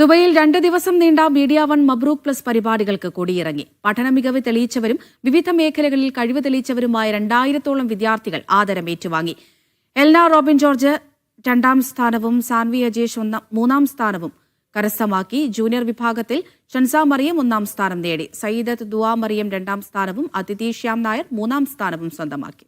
ദുബൈയിൽ 2 ദിവസം നീണ്ട മീഡിയ വൺ മബ്രൂക്ക് പ്ലസ് പരിപാടികൾക്ക് കൊടിയിറങ്ങി. പഠന മികവ് തെളിയിച്ചവരും വിവിധ മേഖലകളിൽ കഴിവ് തെളിയിച്ചവരുമായ 2000-ഓളം വിദ്യാർത്ഥികൾ ആദരം ഏറ്റുവാങ്ങി. എൽന റോബിൻ ജോർജ് 2ാം സ്ഥാനവും സാൻവി അജേഷ് 3ാം സ്ഥാനവും കരസ്ഥമാക്കി. ജൂനിയർ വിഭാഗത്തിൽ ഷൻസ മറിയം 1ാം സ്ഥാനം നേടി. സയ്യിദത്ത് ദുആ മറിയം 2ാം സ്ഥാനവും അതിഥി ശ്യാം നായർ 3ാം സ്ഥാനവും സ്വന്തമാക്കി.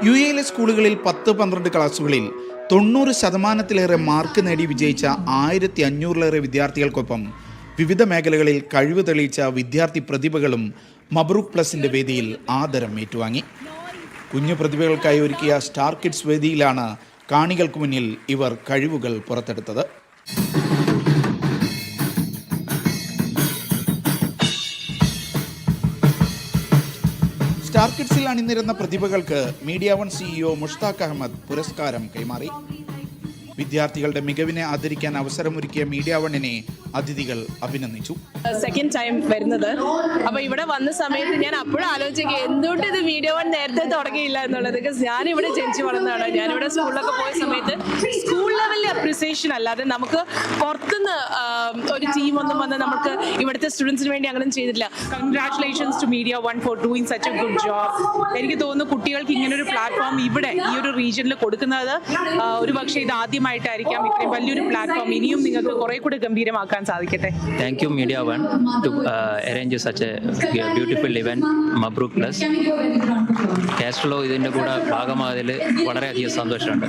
യുഎയിലെ സ്കൂളുകളിൽ 10-12 ക്ലാസുകളിൽ 90% മാർക്ക് നേടി വിജയിച്ച 1500-ലേറെ വിദ്യാർത്ഥികൾക്കൊപ്പം വിവിധ മേഖലകളിൽ കഴിവ് തെളിയിച്ച വിദ്യാർത്ഥി പ്രതിഭകളും മബ്രൂക്ക് പ്ലസിന്റെ വേദിയിൽ ആദരം ഏറ്റുവാങ്ങി. കുഞ്ഞു പ്രതിഭകൾക്കായി ഒരുക്കിയ സ്റ്റാർ കിഡ്സ് വേദിയിലാണ് കാണികൾക്ക് മുന്നിൽ ഇവർ കഴിവുകൾ പുറത്തെടുത്തത്. സ്റ്റാർ കിഡ്സിൽ അണിനിരുന്ന പ്രതിഭകൾക്ക് media one CEO Mushtaq Ahmed പുരസ്കാരം കൈമാറി. വിദ്യാർത്ഥികളുടെ മികവിനെ ആദരിക്കാൻ അവസരമൊരുക്കിയ മീഡിയ വണ്ണിനെ അതിഥികൾ അഭിനന്ദിച്ചു. സെക്കൻഡ് ടൈം വരുന്നത്. അപ്പോൾ ഇവിടെ വന്ന സമയത്ത് ഞാൻ അപ്പോഴും ആലോചിക്കുക എന്തുകൊണ്ട് ഇത് മീഡിയ വൺ നേരത്തെ തുടങ്ങിയില്ല എന്നുള്ളത്. ബിക്കോസ് ഞാനിവിടെ ജനിച്ചു വളർന്നതാണ്. ഞാനിവിടെ സ്കൂളിലൊക്കെ പോയ സമയത്ത് സ്കൂൾ ലെവലിൽ അപ്രിസിയേഷൻ അല്ലാതെ നമുക്ക് പുറത്തുനിന്ന് ഒരു ടീം ഒന്നും വന്ന് നമുക്ക് ഇവിടുത്തെ സ്റ്റുഡൻസിന് വേണ്ടി അങ്ങനെ ചെയ്തിട്ടില്ല. Congratulations to Media One for doing such a good job. എനിക്ക് തോന്നുന്നു കുട്ടികൾക്ക് ഇങ്ങനൊരു പ്ലാറ്റ്ഫോം ഇവിടെ ഈ ഒരു റീജിയനിൽ കൊടുക്കുന്നത് ഒരു പക്ഷേ ഇത് ആദ്യമായിട്ടായിരിക്കാം. ഇത്രയും വലിയൊരു പ്ലാറ്റ്ഫോം ഇനിയും നിങ്ങൾക്ക് കുറെ കൂടെ ഗംഭീരമാക്കാൻ സാധിക്കട്ടെ. Thank you media one to arrange such a beautiful event Mabruk Plus. Castro ഇതിന്റെ കൂടെ ഭാഗമായതിൽ വളരെയധികം സന്തോഷമുണ്ട്.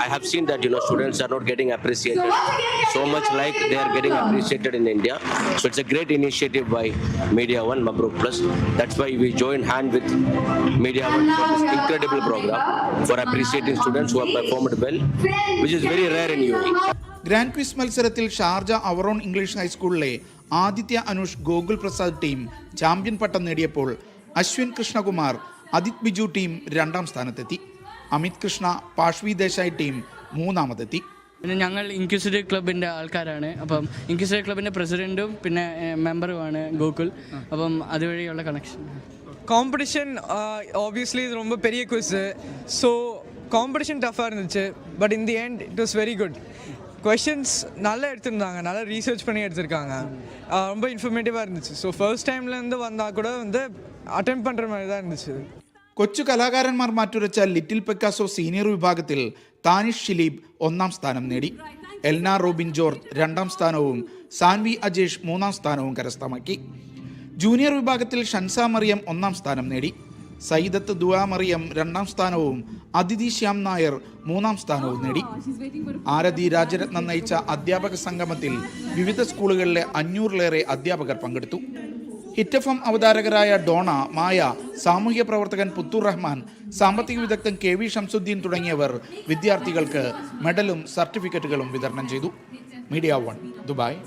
I have seen that students are not getting appreciated so much like they are getting appreciated in India. So it's a great initiative by Media One Mabruk Plus. That's why we join hand with Media One for this incredible program for appreciating students who have performed well, which is very rare in UAE. Grand quiz മത്സരത്തിൽ Sharjah our own English ഹൈസ്കൂളിലെ Aditya Anush Gokul Prasad team champion പട്ടം നേടിയപ്പോൾ Ashwin Krishnakumar Adith Biju team 2ാം സ്ഥാനത്തെത്തി. Amit Krishna പാഷ്വി Desai team 3ാമതെത്തി. പിന്നെ ഞങ്ങൾ inquisitive ക്ലബിൻ്റെ ആൾക്കാരാണ്. അപ്പം inquisitive ക്ലബിൻ്റെ പ്രസിഡൻറ്റും പിന്നെ മെമ്പറുമാണ് ഗോകുൽ. അപ്പം അതുവഴിയുള്ള കണക്ഷൻ. காம்படிஷன் ஆப்வியஸ்லி இது ரொம்ப பெரிய குவிஸ். ஸோ காம்படிஷன் டஃப்பாக இருந்துச்சு. But in the end it was very good. Questions நல்லா எடுத்திருந்தாங்க, நல்லா ரீசர்ச் பண்ணி எடுத்திருக்காங்க. ரொம்ப இன்ஃபர்மேட்டிவாக இருந்துச்சு. ஸோ ஃபர்ஸ்ட் டைம்லேருந்து வந்தால் கூட அட்டெம்ப்ட் பண்ணுற மாதிரி தான் இருந்துச்சு. കൊച്ചു കലാകാരന്മാർ മാറ്റുരച്ച ലിറ്റിൽ പെക്കാസോ സീനിയർ വിഭാഗത്തിൽ താനിഷ് ഷിലീബ് 1ാം സ്ഥാനം നേടി. എൽന റോബിൻ ജോർജ് 2ാം സ്ഥാനവും സാൻവി അജേഷ് 3ാം സ്ഥാനവും കരസ്ഥമാക്കി. ജൂനിയർ വിഭാഗത്തിൽ ഷൻസ മറിയം 1ാം സ്ഥാനം നേടി. സയ്യിദത്ത് ദുആ മറിയം 2ാം സ്ഥാനവും അതിഥി ശ്യാം നായർ 3ാം സ്ഥാനവും നേടി. ആരതി രാജരത്നം നയിച്ച അധ്യാപക സംഗമത്തിൽ വിവിധ സ്കൂളുകളിലെ 500-ലേറെ അധ്യാപകർ പങ്കെടുത്തു. ഹിറ്റ് എഫ് എം അവതാരകരായ ഡോണ, മായ, സാമൂഹ്യ പ്രവർത്തകൻ പുത്തൂർ റഹ്മാൻ, സാമ്പത്തിക വിദഗ്ധൻ KV ഷംസുദ്ദീൻ തുടങ്ങിയവർ വിദ്യാർത്ഥികൾക്ക് മെഡലും സർട്ടിഫിക്കറ്റുകളും വിതരണം ചെയ്തു. Media one, Dubai.